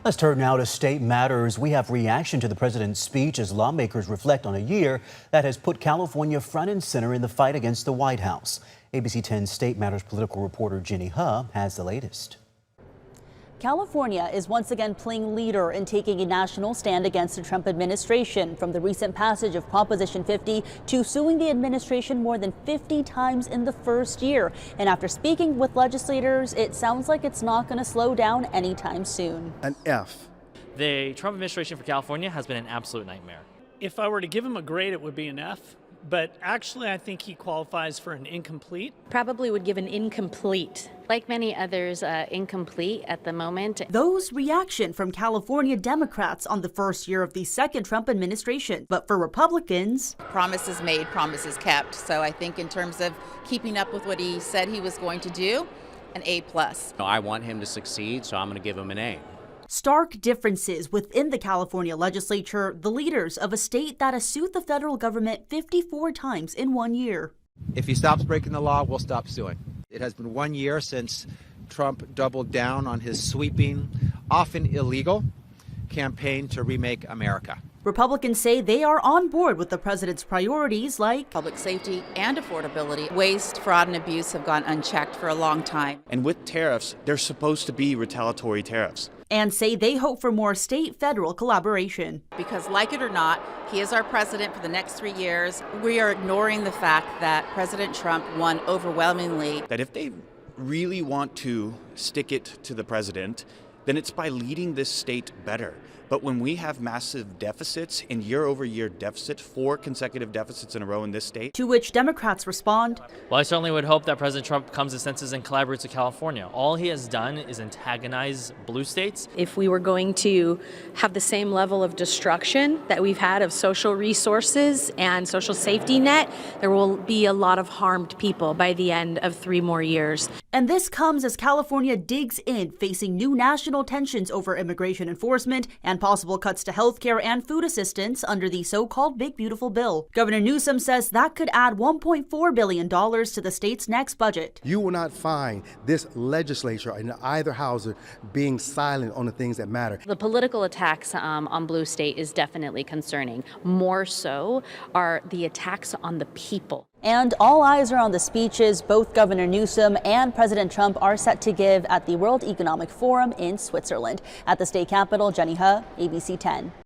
Let's turn now to state matters. We have reaction to the president's speech as lawmakers reflect on a year that has put California front and center in the fight against the White House. ABC 10 State Matters political reporter Jenny Huh has the latest. California is once again playing leader in taking a national stand against the Trump administration, from the recent passage of Proposition 50 to suing the administration more than 50 times in the first year. And after speaking with legislators, it sounds like it's not going to slow down anytime soon. An F. The Trump administration for California has been an absolute nightmare. If I were to give him a grade, it would be an F. But actually, I think he qualifies for an incomplete. Probably would give an incomplete. Like many others, incomplete at the moment. Those reaction from California Democrats on the first year of the second Trump administration. But for Republicans, promises made, promises kept. So I think in terms of keeping up with what he said he was going to do, an A+. I want him to succeed, so I'm going to give him an A. Stark differences within the California legislature, the leaders of a state that has sued the federal government 54 times in 1 year. If he stops breaking the law, we'll stop suing. It has been 1 year since Trump doubled down on his sweeping, often illegal, campaign to remake America. Republicans say they are on board with the president's priorities like public safety and affordability. Waste, fraud, and abuse have gone unchecked for a long time. And with tariffs, they're supposed to be retaliatory tariffs. And say they hope for more state-federal collaboration. Because like it or not, he is our president for the next 3 years. We are ignoring the fact that President Trump won overwhelmingly. That if they really want to stick it to the president, then it's by leading this state better. But when we have massive deficits and year-over-year deficit, 4 consecutive deficits in a row in this state. To which Democrats respond, well, I certainly would hope that President Trump comes to senses and collaborates with California. All he has done is antagonize blue states. If we were going to have the same level of destruction that we've had of social resources and social safety net, there will be a lot of harmed people by the end of 3 more years. And this comes as California digs in, facing new national tensions over immigration enforcement and possible cuts to health care and food assistance under the so-called Big Beautiful Bill. Governor Newsom says that could add $1.4 billion to the state's next budget. You will not find this legislature in either house being silent on the things that matter. The political attacks on blue state is definitely concerning. More so are the attacks on the people. And all eyes are on the speeches both Governor Newsom and President Trump are set to give at the World Economic Forum in Switzerland. At the state capitol, Jenny Huh, ABC 10.